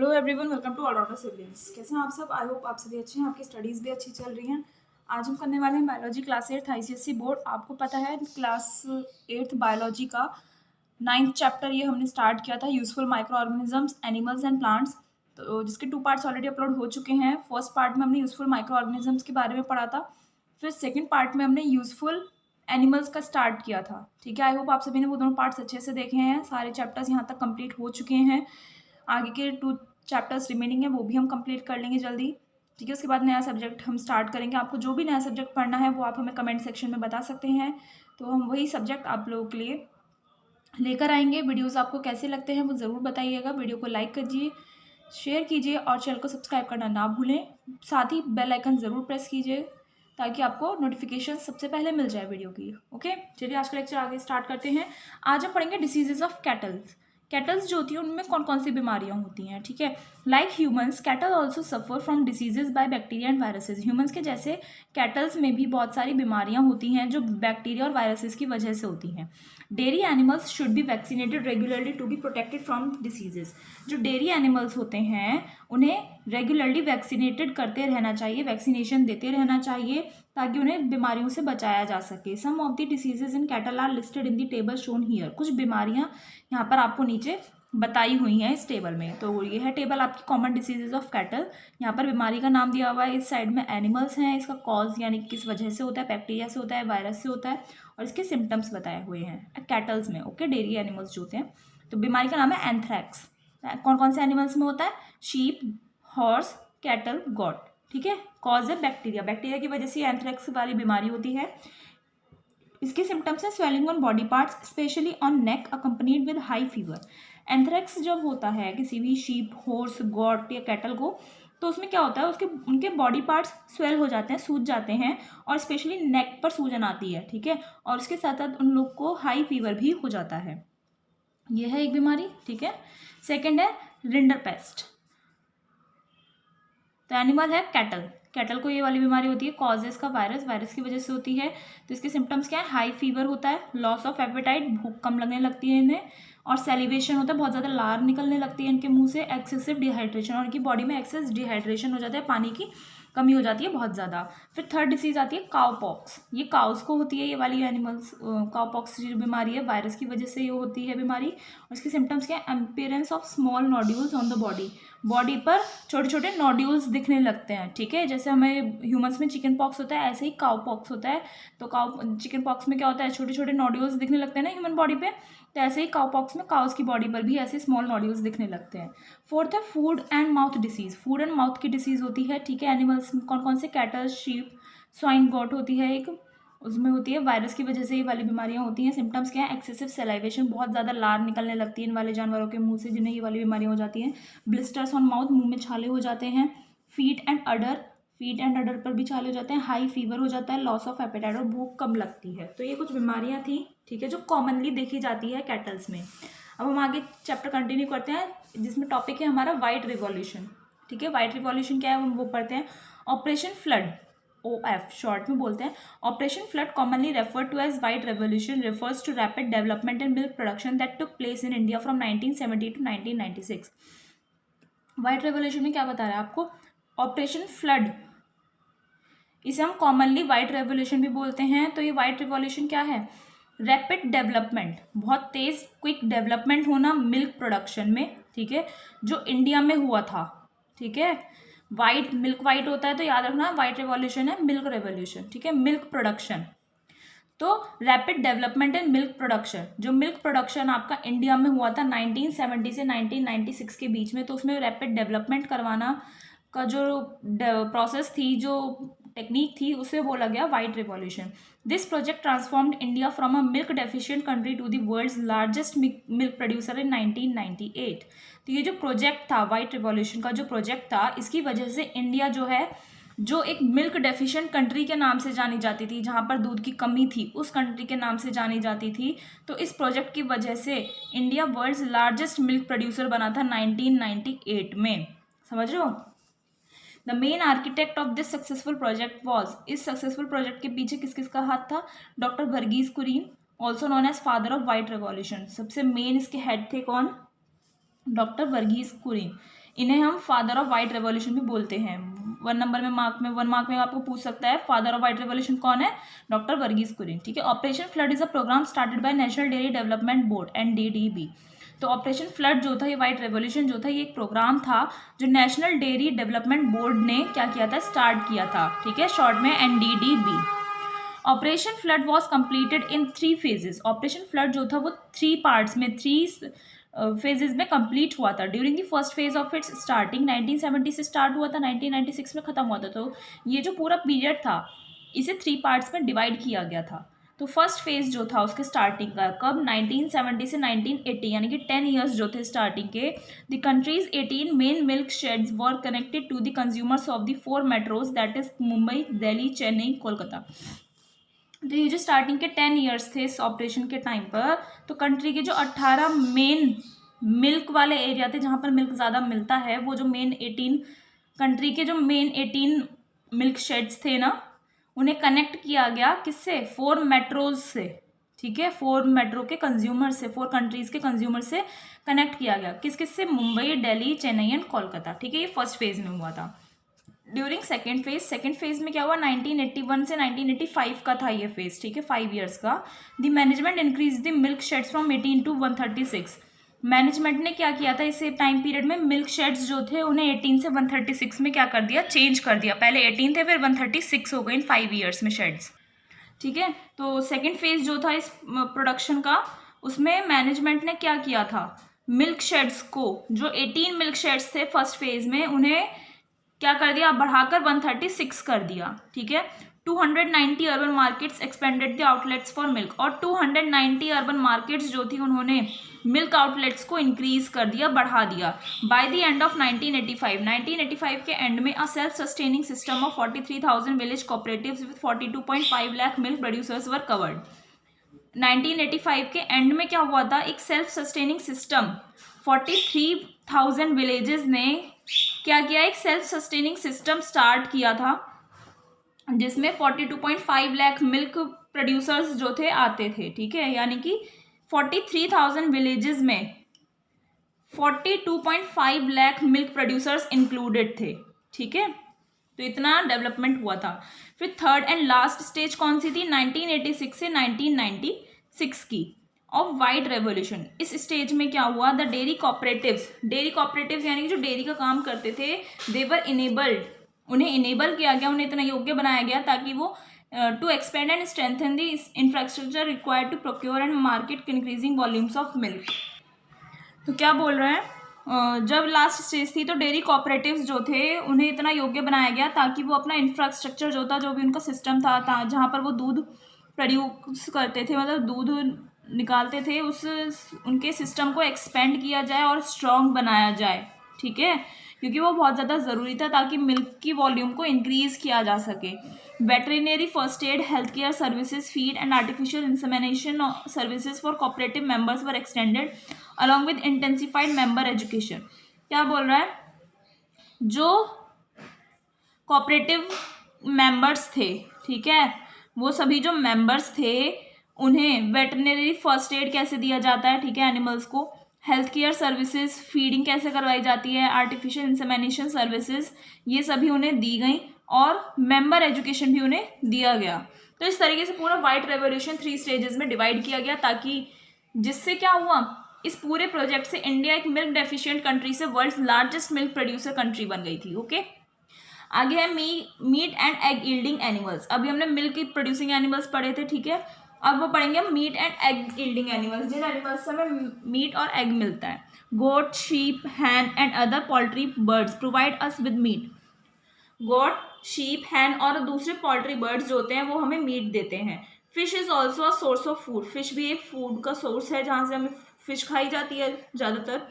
Hello everyone, welcome to all rounder siblings. कैसे हैं आप सब? आई होप आप सभी अच्छे हैं, आपकी स्टडीज़ भी अच्छी चल रही हैं। आज हम करने वाले हैं बायोलॉजी क्लास 8 ICSE बोर्ड। आपको पता है क्लास 8 बायोलॉजी का 9th चैप्टर ये हमने स्टार्ट किया था, useful micro organisms, animals and plants. तो जिसके 2 पार्ट्स ऑलरेडी अपलोड हो चुके हैं। फर्स्ट पार्ट में हमने यूजफुल माइक्रो ऑर्गेनिजम्स के बारे में पढ़ा था, फिर सेकेंड पार्ट में हमने यूजफुल एनिमल्स का स्टार्ट किया था। ठीक है, आई होप आप सभी ने वो दोनों पार्ट्स अच्छे से देखे हैं। सारे चैप्टर्स यहाँ तक कंप्लीट हो चुके हैं। आगे के 2 चैप्टर्स रिमेनिंग है, वो भी हम कंप्लीट कर लेंगे जल्दी। ठीक है, उसके बाद नया सब्जेक्ट हम स्टार्ट करेंगे। आपको जो भी नया सब्जेक्ट पढ़ना है वो आप हमें कमेंट सेक्शन में बता सकते हैं, तो हम वही सब्जेक्ट आप लोगों के लिए लेकर आएंगे। वीडियोस आपको कैसे लगते हैं वो ज़रूर बताइएगा। वीडियो को लाइक कीजिए, शेयर कीजिए और चैनल को सब्सक्राइब करना ना भूलें। साथ ही बेल आइकन ज़रूर प्रेस कीजिए ताकि आपको नोटिफिकेशन सबसे पहले मिल जाए वीडियो की। ओके, चलिए आज का लेक्चर आगे स्टार्ट करते हैं। आज हम पढ़ेंगे डिसीजेज ऑफ कैटल्स। कैटल्स जो होती हैं उनमें कौन कौन सी बीमारियां होती हैं। ठीक है, like humans cattle also suffer from diseases by bacteria and viruses. Humans के जैसे कैटल्स में भी बहुत सारी बीमारियां होती हैं जो बैक्टीरिया और वायरसेस की वजह से होती हैं। Dairy animals should be vaccinated regularly to be protected from diseases. जो डेयरी एनिमल्स होते हैं उन्हें रेगुलरली वैक्सीनेटेड करते रहना चाहिए, वैक्सीनेशन देते रहना चाहिए ताकि उन्हें बीमारियों से बचाया जा सके। Some of the diseases in cattle are listed in the table shown here. कुछ बीमारियां यहाँ पर आपको नीचे बताई हुई हैं इस टेबल में। तो ये है टेबल आपकी कॉमन डिसीजेज ऑफ कैटल। यहाँ पर बीमारी का नाम दिया हुआ है, इस साइड में एनिमल्स हैं, इसका कॉज यानी किस वजह से होता है, बैक्टीरिया से होता है, वायरस से होता है, और इसके सिम्टम्स बताए हुए हैं कैटल्स में। ओके, डेयरी एनिमल्स जो होते हैं। तो बीमारी का नाम है एंथ्रैक्स। कौन कौन से एनिमल्स में होता है? Sheep, horse, cattle, got. ठीक है, कॉज है बैक्टीरिया। बैक्टीरिया की वजह से एंथ्रैक्स वाली बीमारी होती है। इसके सिम्टम्स है swelling on body parts, specially on neck, accompanied with high fever. Anthrax जब होता है किसी भी शीप, हॉर्स, गॉट या कैटल को, तो उसमें क्या होता है, उनके बॉडी पार्ट्स स्वेल हो जाते हैं, सूज जाते हैं, और स्पेशली नेक पर सूजन आती है। ठीक है, और उसके साथ साथ उन लोग को हाई फीवर भी हो जाता है। यह है एक बीमारी। ठीक है, सेकेंड है रिंडरपेस्ट। तो एनिमल है कैटल। कैटल को ये वाली बीमारी होती है, कॉज है इसका वायरस की वजह से होती है। तो इसके सिम्टम्स क्या है? हाई फीवर होता है, लॉस ऑफ एपेटाइट, भूख कम लगने लगती है इन्हें, और सेलिवेशन होता है, बहुत ज़्यादा लार निकलने लगती है इनके मुंह से, एक्सेसिव डिहाइड्रेशन, और इनकी बॉडी में एक्सेस डिहाइड्रेशन हो जाता है, पानी की कमी हो जाती है बहुत ज़्यादा। फिर थर्ड डिसीज आती है काउपॉक्स। ये काउस को होती है, ये वाली एनिमल्स काउपॉक्स जो बीमारी है वायरस की वजह से ये होती है बीमारी। और इसके सिम्टम्स क्या है? Appearance of small nodules on the body. Body पर छोटे छोटे नोड्यूल्स दिखने लगते हैं। ठीक है, जैसे हमें ह्यूमंस में चिकन पॉक्स होता है, ऐसे ही काउ पॉक्स होता है। तो चिकन पॉक्स में क्या होता है? छोटे छोटे नोड्यूल्स दिखने लगते हैं ना ह्यूमन बॉडी पे, तो ऐसे ही काउ पॉक्स में काउस की बॉडी पर भी ऐसे स्मॉल नोड्यूल्स दिखने लगते हैं। फोर्थ है food and mouth disease. Food and mouth की डिसीज होती है। ठीक है, एनिमल्स कौन कौन से? कैटल, शीप, स्वाइन, गॉट होती है एक, उसमें होती है वायरस की वजह से ये वाली बीमारियां होती हैं। सिम्टम्स क्या है? एक्सेसिव सेलाइवेशन, बहुत ज़्यादा लार निकलने लगती है इन वाले जानवरों के मुंह से जिन्हें ये वाली बीमारियां हो जाती हैं। ब्लिस्टर्स ऑन माउथ, मुंह में छाले हो जाते हैं। फीट एंड अडर पर भी छाले हो जाते हैं। हाई फीवर हो जाता है, लॉस ऑफ एपेटाइट, और भूख कम लगती है। तो ये कुछ बीमारियां थी, ठीक है, जो कॉमनली देखी जाती है कैटल्स में। अब हम आगे चैप्टर कंटिन्यू करते हैं, जिसमें टॉपिक है हमारा व्हाइट रिवॉल्यूशन। ठीक है, व्हाइट रिवॉल्यूशन क्या है वो पढ़ते हैं। ऑपरेशन फ्लड, OF शॉर्ट में बोलते हैं। Operation Flood, commonly referred to as White Revolution, refers to rapid development in milk production that took place in India from 1970 to 1996। White Revolution में क्या बता रहा है आपको? ऑपरेशन फ्लड, इसे हम कॉमनली व्हाइट रेवोल्यूशन भी बोलते हैं। तो ये व्हाइट रिवॉल्यूशन क्या है? रैपिड डेवलपमेंट, बहुत तेज क्विक डेवलपमेंट होना मिल्क प्रोडक्शन में। ठीक है, जो इंडिया में हुआ था। ठीक है, वाइट मिल्क वाइट होता है, तो याद रखना व्हाइट रिवॉल्यूशन है मिल्क रेवोल्यूशन। ठीक है, मिल्क प्रोडक्शन, तो rapid development in milk production, जो मिल्क प्रोडक्शन आपका इंडिया में हुआ था 1970 से 1996 के बीच में, तो उसमें रैपिड डेवलपमेंट करवाना का जो प्रोसेस थी, जो टेक्निक थी, उसे बोला गया White Revolution. This project transformed India from a milk deficient country to the world's largest milk producer in 1998। तो ये जो प्रोजेक्ट था, व्हाइट रिवॉल्यूशन का जो प्रोजेक्ट था, इसकी वजह से इंडिया जो है, जो एक मिल्क डेफिशिएंट कंट्री के नाम से जानी जाती थी, जहाँ पर दूध की कमी थी, उस कंट्री के नाम से जानी जाती थी, तो इस प्रोजेक्ट की वजह से India world's largest milk producer बना था 1998 में। समझ रहे हो? The main architect of this successful project was, इस सक्सेसफुल प्रोजेक्ट के पीछे किस किसका हाथ था? Doctor Verghese Kurien, also known as father of white revolution. सबसे मेन इसके हेड थे कौन? डॉक्टर वर्गीज कुरियन। इन्हें हम फादर ऑफ वाइट रेवोल्यूशन भी बोलते हैं। 1 मार्क में आपको पूछ सकता है फादर ऑफ वाइट रेवोल्यूशन कौन है, डॉक्टर वर्गीस कुरियन। ठीक है, operation flood is a programme started by national dairy development board NDDB। तो ऑपरेशन फ्लड जो था, ये वाइट रेवोल्यूशन जो था, ये एक प्रोग्राम था जो नेशनल डेयरी डेवलपमेंट बोर्ड ने क्या किया था, स्टार्ट किया था। ठीक है, शॉर्ट में NDDB। Operation flood was completed in 3 phases। Operation flood जो था वो 3 पार्ट्स में 3 फेजेस में कंप्लीट हुआ था। During the first phase of its starting 1970 से स्टार्ट हुआ था, 1996 में ख़त्म हुआ था। तो ये जो पूरा पीरियड था इसे 3 पार्ट्स में डिवाइड किया गया था। तो फर्स्ट फेज जो था उसके स्टार्टिंग का कब, 1970 से 1980, यानी कि 10 ईयर्स जो थे स्टार्टिंग के। The country's 18 main milk sheds were connected to the consumers of the 4 metros, that is Mumbai, Delhi, Chennai, Kolkata. तो ये जो स्टार्टिंग के 10 ईयर्स थे इस ऑपरेशन के टाइम पर, तो कंट्री के जो 18 मेन मिल्क वाले एरिया थे जहाँ पर मिल्क ज़्यादा मिलता है, वो जो मेन 18 कंट्री के जो मेन 18 मिल्क शेड्स थे ना, उन्हें कनेक्ट किया गया किससे, 4 मेट्रोज से। ठीक है, 4 मेट्रो के कंज्यूमर से, 4 कंट्रीज़ के कंज्यूमर से कनेक्ट किया गया। किस किस से, मुंबई, दिल्ली, चेन्नई एंड कोलकाता। ठीक है, ये फर्स्ट फेज में हुआ था। ड्यूरिंग सेकेंड फेज में क्या हुआ, 1981 से 1985 का था ये फेज। ठीक है, 5 ईयर्स का। The management increase the milk shades from 18 to 136। Management ने क्या किया था इस टाइम पीरियड में, मिल्क शेड्स जो थे उन्हें 18 से 136 में क्या कर दिया, चेंज कर दिया। पहले 18 थे, फिर 136 हो गए इन 5 ईयर्स में शेड्स। ठीक है, तो सेकेंड फेज जो था इस प्रोडक्शन का, उसमें मैनेजमेंट ने क्या किया था, मिल्क शेड्स को, जो 18 मिल्क शेड्स थे फर्स्ट फेज में, उन्हें क्या कर दिया, बढ़ाकर 136 कर दिया। ठीक है, 290 urban markets expanded the outlets for milk. और 290 अर्बन मार्केट्स जो थी उन्होंने मिल्क आउटलेट्स को इंक्रीज कर दिया, बढ़ा दिया। बाय द एंड ऑफ 1985 के एंड में a self sustaining system of 43,000 village cooperatives with 42.5 lakh milk producers were covered. 1985 के एंड में क्या हुआ था, एक सेल्फ सस्टेनिंग सिस्टम 43,000 विलेजेस ने क्या किया, एक सेल्फ सस्टेनिंग सिस्टम स्टार्ट किया था, जिसमें 42.5 लाख मिल्क प्रोड्यूसर्स जो थे आते थे। ठीक है, यानी कि 43,000 विलेजेस में 42.5 लाख मिल्क प्रोड्यूसर्स इंक्लूडेड थे। ठीक है, तो इतना डेवलपमेंट हुआ था। फिर थर्ड एंड लास्ट स्टेज कौन सी थी, 1986 से 1996 की, ऑफ वाइट रेवोल्यूशन। इस स्टेज में क्या हुआ, द डेयरी कॉपरेटिव्स यानी कि जो डेयरी का काम करते थे, दे वर इनेबल्ड, उन्हें इनेबल किया गया, उन्हें इतना योग्य बनाया गया ताकि वो to expand and strengthen the infrastructure required to procure and market increasing volumes of milk. तो क्या बोल रहे हैं, जब लास्ट स्टेज थी तो डेयरी कॉपरेटिव्स जो थे उन्हें इतना योग्य बनाया गया ताकि वो अपना इंफ्रास्ट्रक्चर जो था, जो भी उनका सिस्टम था जहाँ पर वो दूध प्रोड्यूस करते थे, मतलब दूध निकालते थे, उस उनके सिस्टम को एक्सपेंड किया जाए और स्ट्रॉन्ग बनाया जाए। ठीक है, क्योंकि वो बहुत ज़्यादा ज़रूरी था ताकि मिल्क की वॉल्यूम को इंक्रीज़ किया जा सके। Veterinary, first aid, health care services, feed and artificial insemination services for cooperative members were extended along with intensified member education. क्या बोल रहा है, जो कोऑपरेटिव मेंबर्स थे, ठीक है, वो सभी जो मेंबर्स थे उन्हें वेटरनरी फर्स्ट एड कैसे दिया जाता है, ठीक है, एनिमल्स को, हेल्थ केयर सर्विसेज, फीडिंग कैसे करवाई जाती है, आर्टिफिशियल इंसेमिनेशन सर्विसेज, ये सभी उन्हें दी गई और मेंबर एजुकेशन भी उन्हें दिया गया। तो इस तरीके से पूरा वाइट रेवोल्यूशन 3 स्टेजेस में डिवाइड किया गया, ताकि जिससे क्या हुआ, इस पूरे प्रोजेक्ट से इंडिया एक मिल्क डेफिशिएंट कंट्री से world's largest milk producer country बन गई थी। ओके, आगे है meat and egg yielding animals. अभी हमने मिल्क प्रोड्यूसिंग एनिमल्स पढ़े थे, ठीक है, अब वो पढ़ेंगे meat and egg yielding animals, जिन एनिमल्स से हमें मीट और एग मिलता है। Goat, sheep, hen and other poultry birds provide us with meat. Goat, sheep, hen और दूसरे पोल्ट्री बर्ड्स जो होते हैं वो हमें मीट देते हैं। Fish is also a source of food, fish भी एक फूड का सोर्स है जहाँ से हमें फिश खाई जाती है ज़्यादातर।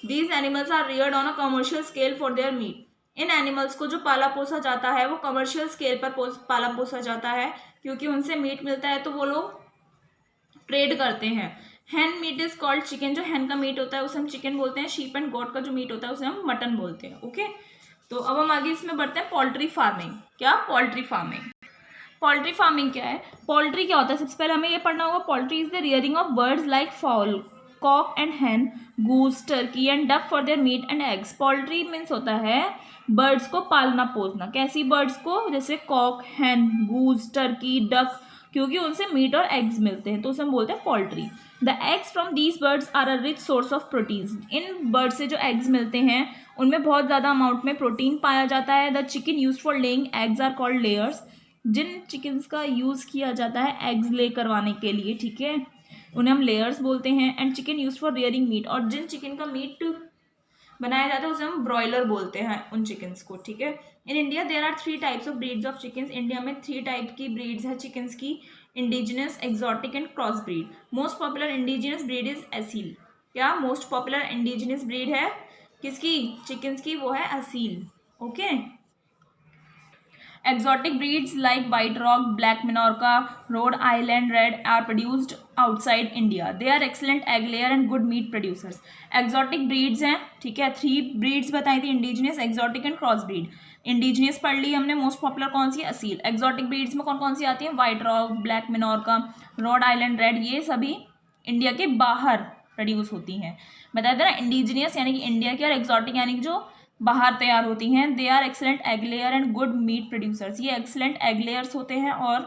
These animals are reared on a commercial scale for their meat. इन एनिमल्स को जो पाला पोसा जाता है वो कमर्शियल स्केल पर पाला पोसा जाता है, क्योंकि उनसे मीट मिलता है तो वो लोग ट्रेड करते हैं। हैन मीट इज कॉल्ड चिकन, जो हैन का मीट होता है उसे हम चिकन बोलते हैं। शीप एंड गोट का जो मीट होता है उसे हम मटन बोलते हैं। ओके, तो अब हम आगे इसमें बढ़ते हैं पोल्ट्री फार्मिंग। क्या, पोल्ट्री फार्मिंग। पोल्ट्री फार्मिंग क्या है, पोल्ट्री क्या होता है, सबसे पहले हमें ये पढ़ना होगा, poultry is the rearing of birds like foul, cock and Hahn, goose, Turkey and duck for their meet and eggs. Poultry means होता है बर्ड्स को पालना पोसना। कैसी बर्ड्स को? जैसे कॉक, हैन, गूज, टर्की, डक, क्योंकि उनसे मीट और एग्स मिलते हैं तो उसे हम बोलते हैं poultry. The eggs from these birds are a rich source of protein. इन बर्ड से जो एग्स मिलते हैं उनमें बहुत ज़्यादा अमाउंट में प्रोटीन पाया जाता है। The chicken used for laying eggs are called layers. जिन चिकन्स का यूज़ किया जाता है एग्स ले करवाने के लिए, ठीक है, उन्हें हम लेयर्स बोलते हैं। And chicken used for rearing meat, और जिन चिकन का मीट बनाया जाता है उसे हम ब्रॉयलर बोलते हैं उन चिकन्स को, ठीक है। In India there are 3 types of breeds of chickens. India में 3 टाइप की ब्रीड्स है चिकन्स की, indigenous, exotic and cross breed. Most popular indigenous breed is Aseel. क्या मोस्ट पॉपुलर इंडिजिनस ब्रीड है किसकी? चिकन्स की, वो है Aseel, okay. Exotic breeds like White Rock, Black Minorca, Rhode Island Red are produced outside India. They are excellent egg layer and good meat producers. Exotic breeds हैं, ठीक है, 3 breeds बताई थी, indigenous, exotic and cross breed. Indigenous पढ़ ली हमने, most popular कौन सी? Aseel. Exotic breeds में कौन कौन सी आती हैं? White Rock, Black Minorca, Rhode Island Red, ये सभी इंडिया के बाहर प्रोड्यूस होती हैं। बताया था ना, इंडिजिनियस यानी कि इंडिया की, और एक्जॉटिक यानी कि जो बाहर तैयार होती हैं। They are excellent egg layer and good meat producers. ये एक्सलेंट एग लेयर्स होते हैं और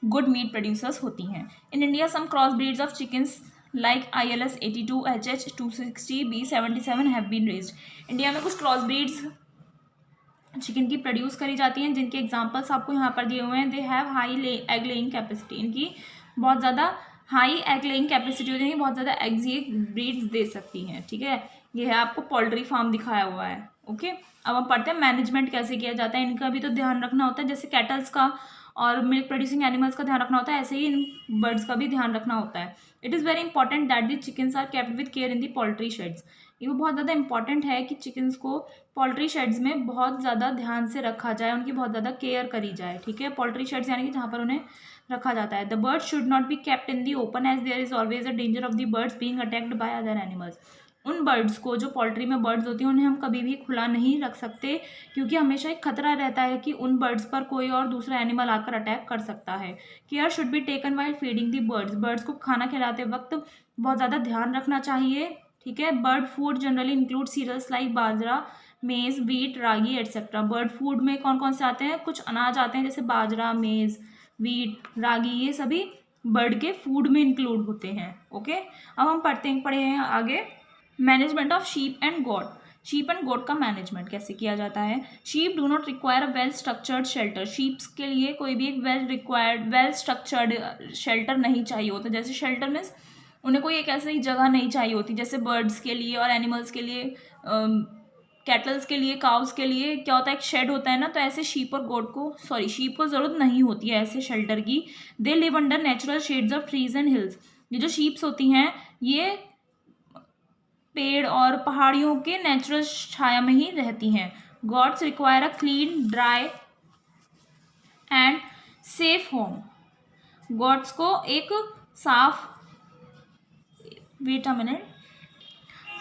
गुड मीट प्रोड्यूसर्स होती हैं। In India some cross breeds of chickens like ILS 82, HH 260, B77 have been raised. India में कुछ क्रॉस ब्रीड्स चिकन की produce करी जाती हैं जिनके एग्जांपल्स आपको यहाँ पर दिए हुए हैं। They have high egg laying capacity. इनकी बहुत ज़्यादा हाई एग लेइंग कैपेसिटी होती है, बहुत ज़्यादा एग्स ये ब्रीड्स दे सकती हैं, ठीक है। ये है आपको पोल्ट्री फार्म दिखाया हुआ है, ओके। अब हम पढ़ते हैं मैनेजमेंट कैसे किया जाता है। इनका भी तो ध्यान रखना होता है, जैसे कैटल्स का और मिल्क प्रोड्यूसिंग एनिमल्स का ध्यान रखना होता है, ऐसे ही इन बर्ड्स का भी ध्यान रखना होता है। It is very important that the chickens are kept with care in the poultry sheds. ये बहुत ज़्यादा इंपॉर्टेंट है कि चिकन्स को पोल्ट्री शेड्स में बहुत ज़्यादा ध्यान से रखा जाए, उनकी बहुत ज़्यादा केयर करी जाए, ठीक है। पोल्ट्री शेड्स यानी कि जहाँ पर उन्हें रखा जाता है। The birds should not be kept in the open as there is always a danger of the birds being attacked by other animals. उन बर्ड्स को, जो पोल्ट्री में बर्ड्स होती हैं, उन्हें हम कभी भी खुला नहीं रख सकते, क्योंकि हमेशा एक खतरा रहता है कि उन बर्ड्स पर कोई और दूसरा एनिमल आकर अटैक कर सकता है। Care should be taken while feeding the birds. Birds को खाना खिलाते वक्त बहुत ज़्यादा ध्यान रखना चाहिए, ठीक है। Bird food generally include cereals like bajra, maize, wheat, ragi etcetera. Bird food में कौन कौन से आते हैं? कुछ अनाज आते हैं जैसे बाजरा, मेज़, वीट, रागी, ये सभी बर्ड के फूड में इंक्लूड होते हैं, ओके। अब हम पढ़े हैं आगे management of sheep and goat. Sheep and goat का मैनेजमेंट कैसे किया जाता है। Sheep do not require a well structured shelter. Sheeps के लिए कोई भी एक वेल स्ट्रक्चर्ड शेल्टर नहीं चाहिए होता। जैसे शेल्टर मीन्स उन्हें कोई एक ऐसी जगह नहीं चाहिए होती, जैसे बर्ड्स के लिए और एनिमल्स के लिए, कैटल्स के लिए, काउस के लिए क्या होता है, एक शेड होता है ना, तो ऐसे शीप को ज़रूरत नहीं होती है ऐसे शेल्टर की। They live under natural shades of trees and hills. ये जो शीप्स होती हैं ये पेड़ और पहाड़ियों के नेचुरल छाया में ही रहती हैं। Goats require a clean, dry and safe home. Goats को एक साफ, वेट अ मिनट,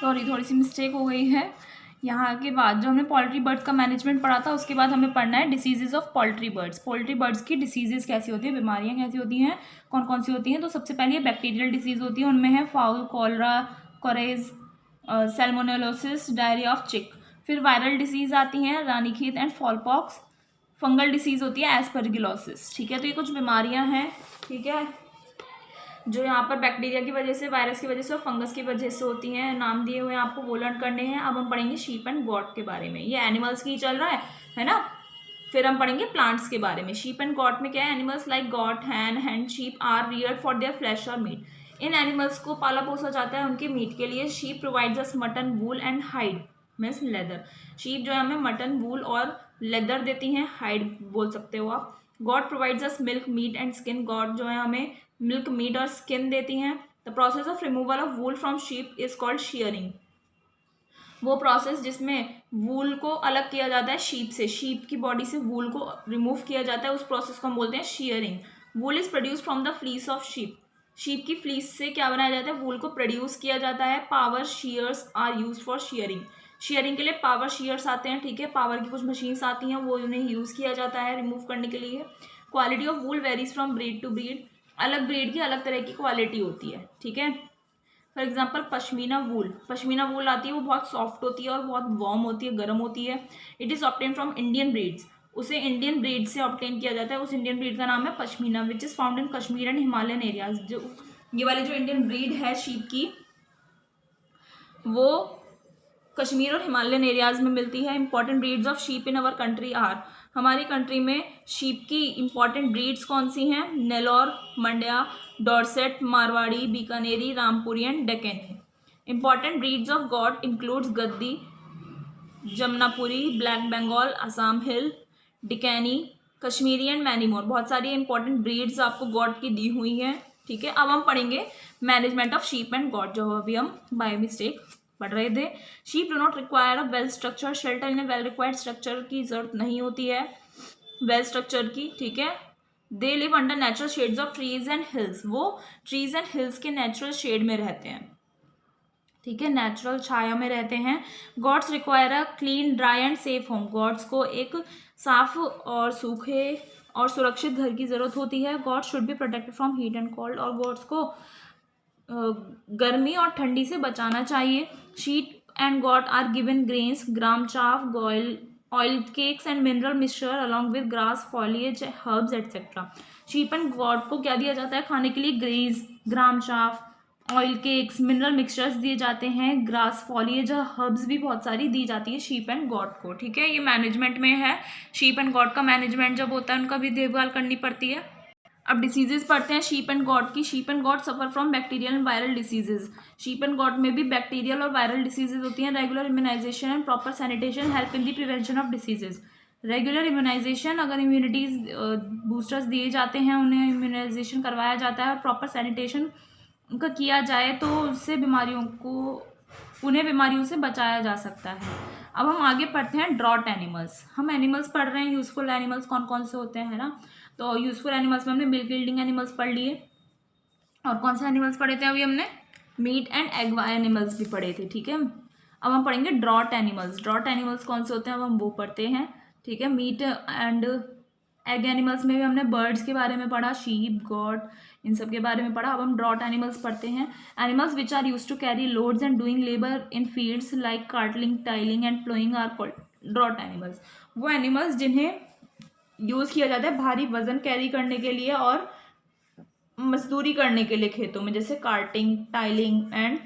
सॉरी थोड़ी सी मिस्टेक हो गई है। यहाँ के बाद जो हमने पोल्ट्री बर्ड्स का मैनेजमेंट पढ़ा था, उसके बाद हमें पढ़ना है diseases of poultry birds. Poultry birds की डिसीजेज कैसी होती है, बीमारियाँ कैसी होती हैं, कौन कौन सी होती हैं। तो सबसे पहले बैक्टीरियल डिसीज होती है, उनमें है fowl, cholera, coryza, salmonellosis, diarrhoea of chick. फिर वायरल डिसीज आती हैं, Ranikhet and fowlpox. Fungal disease होती है एस्परगिलोसिस, ठीक है। तो ये कुछ बीमारियां हैं, ठीक है, जो यहाँ पर बैक्टीरिया की वजह से, वायरस की वजह से और फंगस की वजह से होती हैं। नाम दिए हुए हैं आपको, वो लर्न करने हैं। अब हम पढ़ेंगे शीप एंड गॉट के बारे में। ये एनिमल्स की चल रहा है ना। फिर हम पढ़ेंगे प्लांट्स के बारे में। शीप एंड गॉट में क्या है, animals like goat, hen, sheep are reared for their flesh और मीट। इन एनिमल्स को पाला पोसा जाता है उनके मीट के लिए। Sheep provides us mutton, wool and hide means leather. Sheep जो है हमें मटन, वूल और लेदर देती हैं, हाइड बोल सकते हो आप। Goat provides us milk, meat and skin. Goat जो है हमें मिल्क, मीट और स्किन देती हैं। The process of removal of wool from sheep is called shearing. वो प्रोसेस जिसमें वूल को अलग किया जाता है शीप से, शीप की बॉडी से वूल को रिमूव किया जाता है, उस प्रोसेस को हम बोलते हैं shearing. Wool is produce from the fleece of sheep. Sheep की फ्लीस से क्या बनाया जाता है, वूल को प्रोड्यूस किया जाता है। Power shears are use for shearing. Shearing के लिए पावर शीयर्स आते हैं, ठीक है। पावर की कुछ मशीन्स आती हैं, वो उन्हें यूज़ किया जाता है रिमूव करने के लिए। Quality of wool varies from breed to breed. अलग ब्रीड की अलग तरह की क्वालिटी होती है, ठीक है। फॉर एग्जाम्पल पश्मीना वूल आती है, वो बहुत सॉफ्ट होती है और बहुत वार्म होती है, गर्म होती है। It is obtain from Indian breeds, उसे इंडियन ब्रीड से ऑब्टेन किया जाता है। उस इंडियन ब्रीड का नाम है pashmina, which is found in Kashmir and Himalayan areas. जो ये वाली जो इंडियन ब्रीड है शीप की, वो कश्मीर और हिमालयन एरियाज में मिलती है। Important breeds of sheep in our country are, हमारी कंट्री में शीप की इंपॉर्टेंट ब्रीड्स कौन सी हैं? Nellore, Mandya, Dorset, Marwari, Bikaneri, Rampuri and Deccani. Important breeds of goat includes Gaddi, Jamnapari, black Bengal, Assam hill, Deccani, Kashmiri and many more. बहुत सारी इंपॉर्टेंट ब्रीड्स आपको गॉट की दी हुई हैं, ठीक है। अब हम पढ़ेंगे management of sheep and got, जो अभी हम बाय मिस्टेक पढ़ रहे थे। Sheep do not require a well structure shelter, इन्हें वेल रिक्वायर्ड स्ट्रक्चर की जरूरत नहीं होती है, वेल स्ट्रक्चर की, ठीक है। They live under natural shades of trees and hills, वो ट्रीज एंड हिल्स के नेचुरल शेड में रहते हैं, ठीक है, नेचुरल छाया में रहते हैं। Goats require a clean, dry and safe home, goats को एक साफ और सूखे और सुरक्षित घर की जरूरत होती है। Goats should be protected from heat and cold, और गॉड्स को गर्मी और ठंडी से बचाना चाहिए। Sheep and goat are given grains, gram chaff, oil cakes and mineral mixture along with grass, foliage, herbs etcetera. Sheep and goat को क्या दिया जाता है खाने के लिए? Grains, gram chaff, oil cakes, mineral mixtures दिए जाते हैं, ग्रास, फॉलिएज और हर्ब्स भी बहुत सारी दी जाती है शीप एंड गॉट को, ठीक है। ये मैनेजमेंट में है। शीप एंड गॉट का मैनेजमेंट जब होता है, उनका भी देखभाल करनी पड़ती है। अब डिसीजेज पढ़ते हैं शीप एंड गॉट की। Sheep and goat suffer from bacterial and viral diseases, sheep and goat में भी बैक्टीरियल और वायरल डिसीजेज होती हैं। Regular immunisation and proper sanitation help in the prevention of diseases. Regular immunisation, अगर immunities boosters दिए जाते हैं, उन्हें इम्यूनाइजेशन करवाया जाता है और प्रॉपर सैनिटेशन उनका किया जाए, तो उससे उन्हें बीमारियों से बचाया जा सकता है। अब हम आगे पढ़ते हैं ड्रॉट एनिमल्स। हम एनिमल्स पढ़ रहे हैं, यूजफुल एनिमल्स कौन कौन से होते हैं, है ना। तो यूजफुल एनिमल्स में हमने मिल्क यील्डिंग एनिमल्स पढ़ लिए, और कौन से एनिमल्स पढ़े थे अभी हमने? मीट एंड एग एनिमल्स भी पढ़े थे, ठीक है। अब हम पढ़ेंगे ड्रॉट एनिमल्स। ड्रॉट एनिमल्स कौन से होते हैं, अब हम वो पढ़ते हैं, ठीक है। मीट एंड एग एनिमल्स में भी हमने बर्ड्स के बारे में पढ़ा, शीप, गॉट, इन सब के बारे में पढ़ा। अब हम ड्रॉट एनिमल्स पढ़ते हैं। Animals which are use to carry loads and doing labour in fields like carting, tilling and ploughing are called draught animals. वो एनिमल्स जिन्हें यूज किया जाता है भारी वजन कैरी करने के लिए और मजदूरी करने के लिए खेतों में, जैसे कार्टिंग, टाइलिंग एंड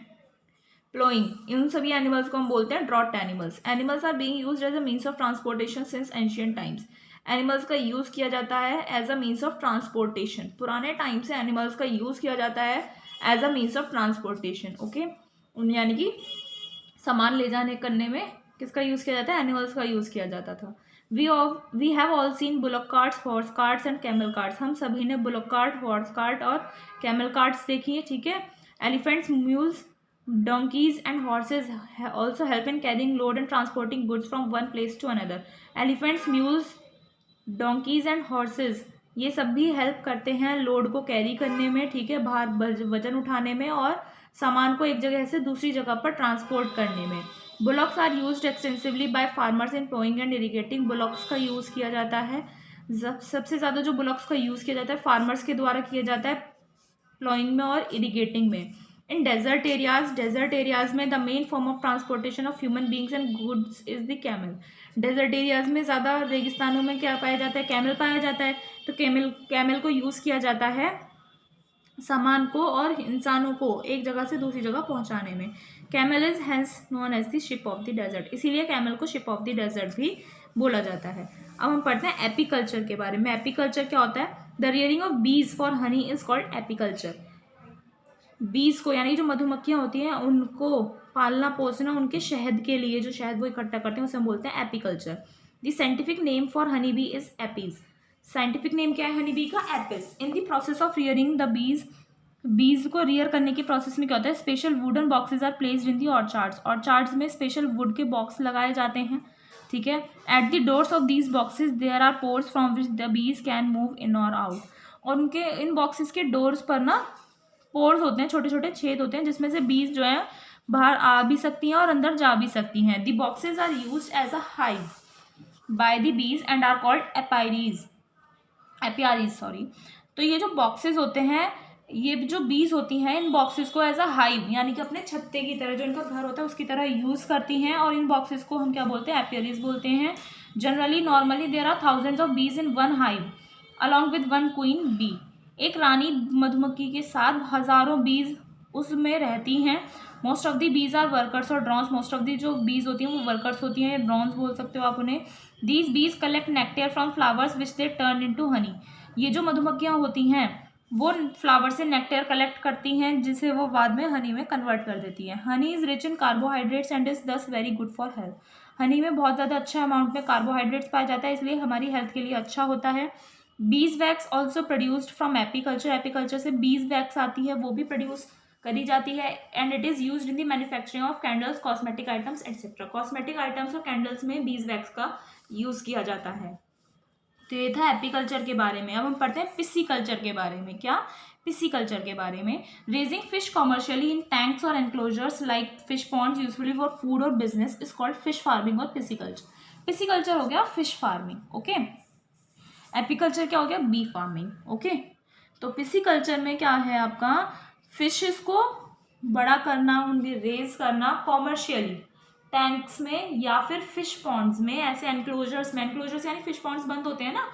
प्लोइंग, इन सभी एनिमल्स को हम बोलते हैं draught animals. Animals are being used as a means of transportation since ancient times. Animals का यूज किया जाता है as a means of transportation, पुराने टाइम से एनिमल्स का यूज किया जाता है as a means of transportation, okay. यानी कि सामान ले जाने करने में किसका यूज किया जाता है? एनिमल्स का यूज किया जाता था। We have all seen bullock carts, horse carts and camel carts. हम सभी ने बुलक कार्ट, हॉर्स कार्ट और कैमल कार्ट्स देखी है, ठीक है। Elephants, mules, donkeys and horses also help in carrying load and transporting goods from one place to another. Elephants, mules, donkeys and horses, ये सब भी हेल्प करते हैं लोड को कैरी करने में, ठीक है, भार वजन उठाने में और सामान को एक जगह से दूसरी जगह पर ट्रांसपोर्ट करने में। Bullocks are used extensively by farmers in ploughing and irrigating. Bullocks का यूज किया जाता है, सबसे ज़्यादा जो बुलॉक्स का यूज किया जाता है फार्मर्स के द्वारा किया जाता है प्लोइंग में और इरिगेटिंग में। इन डेजर्ट एरियाज में the main form of transportation of human beings and goods is the camel. Desert areas में ज़्यादा, रेगिस्तानों में क्या पाया जाता है? कैमल पाया जाता है। तो कैमल को यूज़ किया जाता है सामान को और इंसानों को एक जगह से दूसरी जगह पहुंचाने में। Camel is hence known as the ship of the desert, इसीलिए कैमल को शिप ऑफ द डेजर्ट भी बोला जाता है। अब हम पढ़ते हैं एपीकल्चर के बारे में। एपीकल्चर क्या होता है? द रियरिंग ऑफ बीज for honey is called apiculture. बीज को, यानी जो मधुमक्खियाँ होती हैं, उनको पालना पोसना उनके शहद के लिए, जो शहद वो इकट्ठा करते हैं, उसे हम बोलते हैं apiculture. The scientific name for honey bee is APs. Scientific name क्या है हनी बी का? Apis. In the process of rearing the bees को रियर करने के प्रोसेस में क्या होता है? Special wooden boxes are placed in the orchards में स्पेशल वुड के बॉक्स लगाए जाते हैं, ठीक है। At the doors of these boxes there are pores from which the bees can move in और आउट। और उनके इन बॉक्सेस के डोर्स पर ना पोर्स होते हैं, छोटे छोटे छेद होते हैं, जिसमें से बीज जो है बाहर आ भी सकती हैं और अंदर जा भी सकती हैं। The boxes are used as a hive by the bees and are called apiaries. तो ये जो बॉक्सेस होते हैं, ये जो बीज होती हैं इन बॉक्सेस को एज अ हाइव यानी कि अपने छत्ते की तरह, जो इनका घर होता है उसकी तरह यूज़ करती हैं, और इन बॉक्सेस को हम क्या बोलते हैं, एपियरीज बोलते हैं। Generally normally there are thousands of bees in one hive along with one queen bee. एक रानी मधुमक्खी के साथ हज़ारों बीज उसमें रहती हैं। Most of the bees are workers और ड्रोन्स। मोस्ट ऑफ दी जो बीज होती हैं वो वर्कर्स होती हैं, ड्रोन्स बोल सकते हो आप उन्हें। These bees collect nectar from flowers which they turn into honey. ये जो मधुमक्खियाँ होती हैं वो फ्लावर से नेक्टेयर कलेक्ट करती हैं, जिसे वो बाद में हनी में कन्वर्ट कर देती हैं। Honey is rich in carbohydrates and is thus very good for health. Honey में बहुत ज़्यादा अच्छा अमाउंट में कार्बोहाइड्रेट्स पाया जाता है, इसलिए हमारी हेल्थ के लिए अच्छा होता है। Bees wax also produced from apiculture. Apiculture से बीज वैक्स आती है, वो भी प्रोड्यूस करी जाती है। And it is used in the manufacturing of candles, cosmetic items etcetera. Cosmetic items और कैंडल्स में बीज वैक्स का यूज़ किया जाता है। तो ये था एपीकल्चर के बारे में। अब हम पढ़ते हैं पिस्सीकल्चर के बारे में। क्या? पिस्सीकल्चर के बारे में। Raising fish commercially in tanks और enclosures like fish ponds usually for food और business is called fish farming और पिस्सीकल्चर। पिस्सीकल्चर हो गया फिश फार्मिंग, ओके। एपीकल्चर क्या हो गया? Bee farming, okay. तो पिस्सीकल्चर में क्या है आपका? फिशेस को बड़ा करना, उनकी रेज करना कॉमर्शियली टैंक्स में या फिर फिश पॉन्ड्स में, ऐसे एनक्लोजर्स में। एनक्लोजर्स यानी फिश पॉन्ड्स बंद होते हैं ना,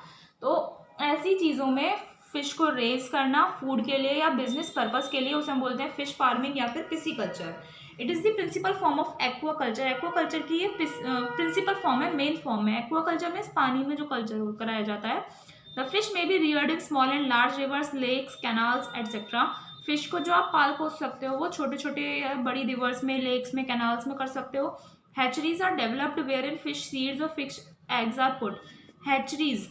तो ऐसी चीज़ों में फिश को रेज करना फूड के लिए या बिजनेस पर्पस के लिए, उसे हम बोलते हैं फिश फार्मिंग या फिर pisciculture. It is the principal form of aquaculture. Aquaculture की ये प्रिंसिपल फॉर्म है, मेन फॉर्म है। एक्वाकल्चर में पानी में जो कल्चर कराया जाता है। The fish may be reared in small and large rivers, lakes, canals etcetera. Fish को जो आप पाल पोस सकते हो वो छोटे छोटे बड़ी रिवर्स में, लेक्स में, कैनाल्स में कर सकते हो। Hatcheries are developed where in fish seeds और fish eggs are put. Hatcheries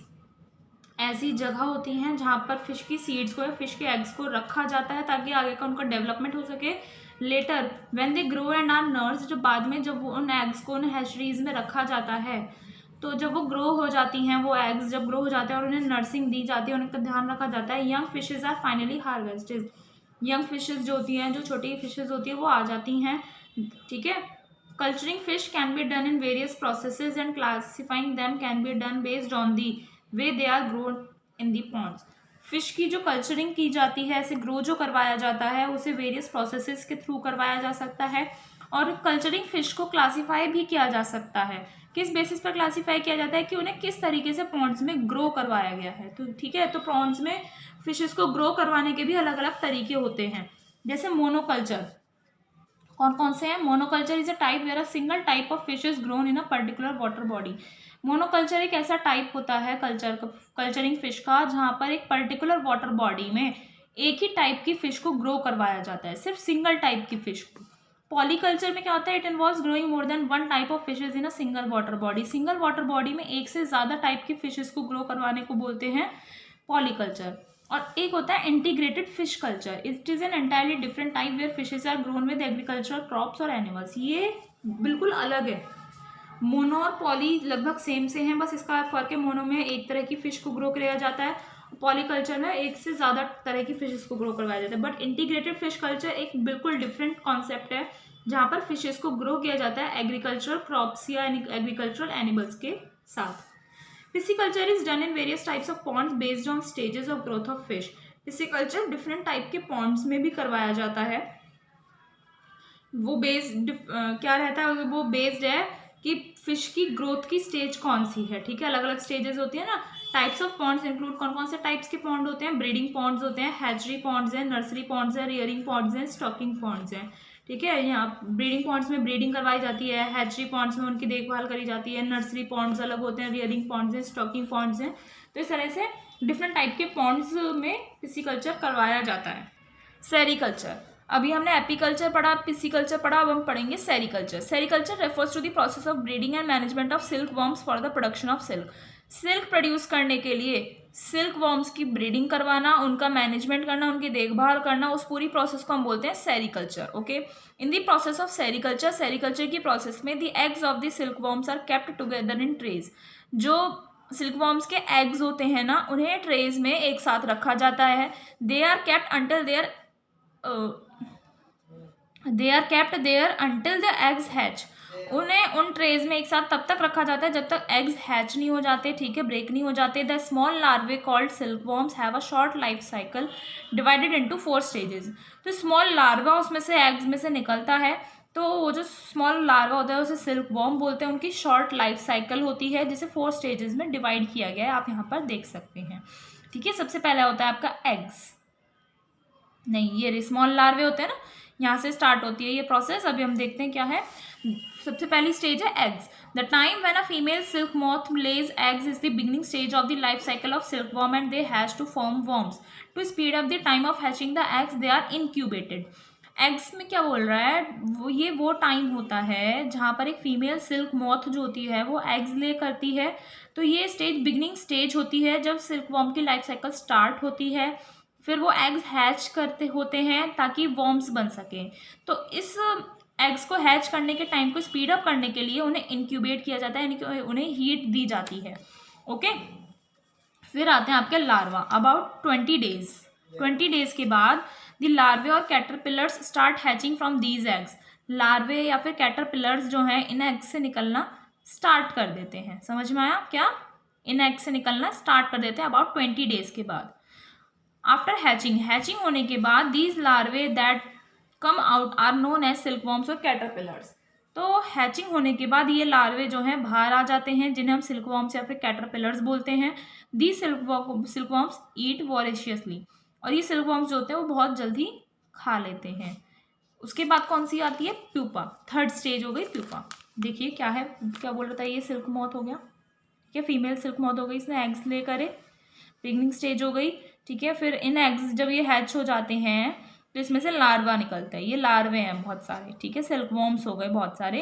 ऐसी जगह होती हैं जहाँ पर फिश की सीड्स को या फिश के एग्स को रखा जाता है ताकि आगे का उनका डेवलपमेंट हो सके। Later when they grow and are nurse, जब बाद में जब उन एग्स को उन हैचरीज में रखा जाता है, तो जब वो ग्रो हो जाती हैं, वो एग्स जब ग्रो हो जाते हैं और उन्हें नर्सिंग दी जाती है, उनका ध्यान रखा जाता है, young fishes are finally harvested. Young fishes जो होती हैं, जो छोटी फिशेज होती है, वो आ जाती हैं, ठीक है। Culturing fish can be done in various processes and classifying them can be done based on the way they are grown in the ponds. Fish की जो कल्चरिंग की जाती है, ऐसे ग्रो जो करवाया जाता है, उसे वेरियस प्रोसेसेस के थ्रू करवाया जा सकता है। और कल्चरिंग फिश को क्लासीफाई भी किया जा सकता है। किस बेसिस पर क्लासीफाई किया जाता है? कि उन्हें किस तरीके से पॉन्ड्स में ग्रो करवाया गया है। तो ठीक है, तो पॉन्ड्स में फिशेस को ग्रो करवाने के भी अलग अलग तरीके होते हैं। जैसे मोनोकल्चर, कौन कौन से हैं? Monoculture is a type where a single type of fish is grown in a particular water body. Monoculture एक ऐसा टाइप होता है कल्चरिंग फिश का, जहाँ पर एक पर्टिकुलर वाटर बॉडी में एक ही टाइप की फिश को ग्रो करवाया जाता है, सिर्फ सिंगल टाइप की फिश को। पॉलीकल्चर में क्या होता है? It involves growing more than one type of fishes in a single water body. Single water body में एक से ज़्यादा टाइप की फिशेज को ग्रो करवाने को बोलते हैं पॉलीकल्चर। और एक होता है integrated fish culture. It is an entirely different type where fishes are grown with agricultural crops और एनिमल्स। ये बिल्कुल अलग है। मोनो और पॉली लगभग सेम से हैं, बस इसका फर्क है, मोनो में एक तरह की फिश को ग्रो किया जाता है, पॉलीकल्चर में एक से ज़्यादा तरह की फिशेस को ग्रो करवाया जाता है। बट इंटीग्रेटेड फिश कल्चर एक बिल्कुल डिफरेंट कॉन्सेप्ट है, जहाँ पर फिशेस को ग्रो किया जाता है एग्रीकल्चरल क्रॉप्स या एग्रीकल्चरल एनिमल्स के साथ। Pisciculture is done in various types of ponds based on stages of growth of fish. Pisciculture different type के पॉन्ड्स में भी करवाया जाता है। वो बेस्ड क्या रहता है? वो बेस्ड है कि फिश की ग्रोथ की स्टेज कौन सी है, ठीक है। अलग अलग स्टेजेस होती है ना। टाइप्स ऑफ पॉन्ड्स इंक्लूड, कौन कौन से टाइप्स के पॉन्ड होते हैं? ब्रीडिंग पॉन्ड्स होते हैं, हैचरी पॉन्ड्स हैं, नर्सरी पॉन्ड्स हैं, रियरिंग पॉन्ड्स हैं, स्टॉकिंग पॉन्ड्स हैं, ठीक है। यहाँ ब्रीडिंग पॉन्ड्स में ब्रीडिंग करवाई जाती है, हैचरी पॉन्ड्स में उनकी देखभाल करी जाती है, नर्सरी पॉन्ड्स अलग होते हैं, रियरिंग पॉन्ड्स हैं, स्टॉकिंग पॉन्ड्स हैं। तो इस तरह से डिफरेंट टाइप के पॉन्ड्स में पिस्सीकल्चर करवाया जाता है। सेरीकल्चर, अभी हमने एपीकल्चर पढ़ा, पिस्सीकल्चर पढ़ा, अब हम पढ़ेंगे sericulture. Sericulture refers to the process of breeding and management of silk worms for the production of silk. Silk produce करने के लिए सिल्क वर्म्स की ब्रीडिंग करवाना, उनका मैनेजमेंट करना, उनकी देखभाल करना, उस पूरी प्रोसेस को हम बोलते हैं sericulture, okay. In the process of sericulture, sericulture की प्रोसेस में the eggs of the silk worms are kept together in trays. जो सिल्क वर्म्स के एग्स होते हैं ना, उन्हें ट्रेज में एक साथ रखा जाता है। They are kept until their until the eggs hatch। उन्हें उन ट्रेज में एक साथ तब तक रखा जाता है जब तक एग्स हैच नहीं हो जाते, ठीक है, ब्रेक नहीं हो जाते। The small larvae called silkworms have a short life cycle divided into 4 stages. तो स्मॉल लार्वा उसमें से एग्स में से निकलता है, तो वो जो स्मॉल लार्वा होता है उसे सिल्कवॉर्म बोलते हैं। उनकी शॉर्ट लाइफ साइकिल होती है जिसे 4 स्टेजेस में डिवाइड किया गया है, आप यहाँ पर देख सकते हैं, ठीक है। सबसे पहला होता है आपका एग्स, नहीं ये स्मॉल लार्वे होते हैं ना, यहाँ से स्टार्ट होती है ये प्रोसेस। अभी हम देखते हैं क्या है। सबसे पहली स्टेज है eggs. The time when a female silk moth lays eggs is the beginning stage of the life cycle of silkworm and they has to form worms. To speed up the time of hatching the eggs they are incubated. Eggs में क्या बोल रहा है, वो time होता है जहाँ पर एक फीमेल सिल्क मॉथ जो होती है वो एग्स ले करती है। तो ये स्टेज बिगिनिंग स्टेज होती है जब सिल्कवॉर्म की लाइफ साइकिल स्टार्ट होती है। फिर वो एग्स हैच करते होते हैं ताकि वॉर्म्स बन सकें। तो इस एग्स को हैच करने के टाइम को स्पीड अप करने के लिए उन्हें इंक्यूबेट किया जाता है, यानी कि उन्हें हीट दी जाती है। ओके, फिर आते हैं आपके लार्वा। अबाउट 20 डेज के बाद द लार्वे और caterpillars start hatching from these eggs. Larvae या फिर कैटरपिलर्स जो हैं इन एग्स से निकलना स्टार्ट कर देते हैं। समझ में आया क्या? इन एग्स से निकलना स्टार्ट कर देते हैं अबाउट 20 डेज के बाद। आफ्टर हैचिंग होने के बाद these larvae that come out are known as silkworms और कैटरपिलर्स। तो हैचिंग होने के बाद ये लार्वे जो हैं बाहर आ जाते हैं, जिन्हें हम सिल्कवॉर्म्स या फिर कैटरपिलर्स बोलते हैं। दी सिल्कवॉर्म्स ईट वॉरेशियसली, और ये सिल्कवॉर्म्स जो होते हैं वो बहुत जल्दी खा लेते हैं। उसके बाद कौन सी आती है? प्यूपा। थर्ड स्टेज हो गई प्यूपा। देखिए क्या है, क्या बोल रहा था, ये सिल्क मॉथ हो गया, ठीक है, फीमेल सिल्क मॉथ हो गई, इसने एग्स ले करे, बिगनिंग स्टेज हो गई, ठीक है। फिर इन एग्स जब ये हैच हो जाते हैं तो इसमें से लार्वा निकलता है, ये लार्वे हैं बहुत सारे, ठीक है, सिल्कवॉर्म्स हो गए बहुत सारे।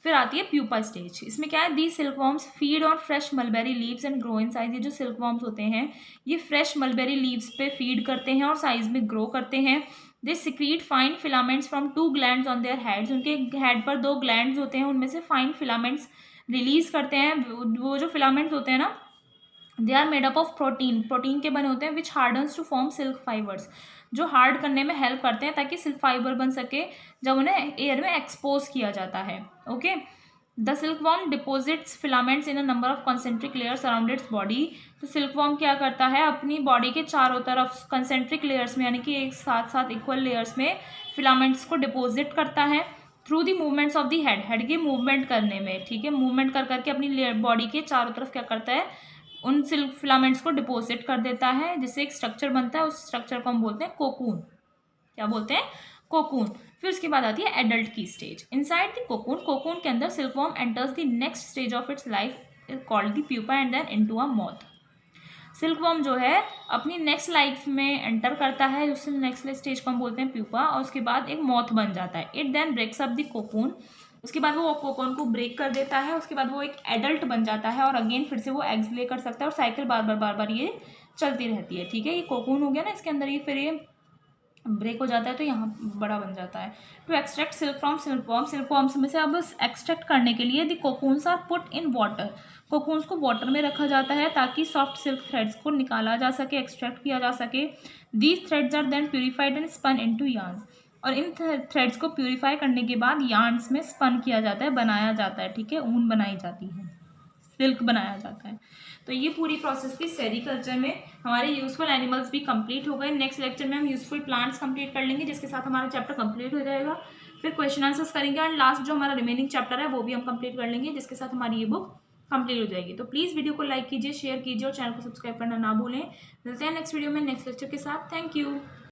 फिर आती है प्यूपा स्टेज। इसमें क्या है, the silkworms feed on fresh mulberry leaves and grow in size. ये जो सिल्कवॉर्म्स होते हैं ये फ्रेश मलबेरी लीव्स पे फीड करते हैं और साइज में ग्रो करते हैं। They secrete fine filaments from 2 glands on their heads. उनके हेड पर 2 ग्लैंड्स होते हैं, उनमें से फाइन फिलामेंट्स रिलीज करते हैं। वो जो फिलामेंट्स होते हैं ना, they are made up of protein के बने होते हैं, which hardens to form silk fibres, जो हार्ड करने में हेल्प करते हैं ताकि सिल्क फाइबर बन सके जब उन्हें एयर में एक्सपोज किया जाता है। Okay, the silkworm deposits filaments in a number of concentric layers around its body. तो सिल्कवॉर्म क्या करता है, अपनी बॉडी के चारों तरफ कंसेंट्रिक लेयर्स में, यानी कि एक साथ साथ इक्वल लेयर्स में फिलामेंट्स को डिपोजिट करता है through the movements of the head के मूवमेंट करने में, ठीक है, मूवमेंट कर करके अपनी बॉडी के चारों तरफ क्या करता है, उन सिल्क फिलामेंट्स को डिपोजिट कर देता है, जिससे एक स्ट्रक्चर बनता है। उस स्ट्रक्चर को हम बोलते हैं कोकून। क्या बोलते हैं? कोकून। फिर उसके बाद आती है एडल्ट की स्टेज। इनसाइड द कोकून के अंदर silkworm enters the next stage of its life called the pupa and then into a moth. Silkworm जो है अपनी नेक्स्ट लाइफ में एंटर करता है, उससे नेक्स्ट स्टेज को हम बोलते हैं प्यूपा, और उसके बाद एक मॉथ बन जाता है। It then breaks up the cocoon. उसके बाद वो कोकून को ब्रेक कर देता है, उसके बाद वो एक एडल्ट बन जाता है और अगेन फिर से वो एग्स ले कर सकता है, और साइकिल बार बार ये चलती रहती है, ठीक है। ये कोकून हो गया ना, इसके अंदर ये फिर ये ब्रेक हो जाता है तो यहाँ बड़ा बन जाता है। To extract silk from silkworms में से अब एक्सट्रैक्ट करने के लिए the cocoons are put in water. Cocoons को वाटर में रखा जाता है ताकि सॉफ्ट सिल्क थ्रेड्स को निकाला जा सके, एक्सट्रैक्ट किया जा सके। These threads are then purified and spun into yarns. और इन थ्रेड्स को प्यूरिफाई करने के बाद यार्न्स में स्पन किया जाता है, बनाया जाता है, ठीक है, ऊन बनाई जाती है, सिल्क बनाया जाता है। तो ये पूरी प्रोसेस की सेरीकल्चर में हमारे यूजफुल एनिमल्स भी कंप्लीट हो गए। नेक्स्ट लेक्चर में हम यूजफुल प्लांट्स कंप्लीट कर लेंगे, जिसके साथ हमारा चैप्टर कंप्लीट हो जाएगा। फिर क्वेश्चन आंसर्स करेंगे और लास्ट जो हमारा रिमेनिंग चैप्टर है वो भी हम कंप्लीट कर लेंगे, जिसके साथ हमारी ये बुक कंप्लीट हो जाएगी। तो प्लीज़ वीडियो को लाइक कीजिए, शेयर कीजिए और चैनल को सब्सक्राइब करना ना भूलें। मिलते हैं नेक्स्ट वीडियो में नेक्स्ट लेक्चर के साथ। Thank you.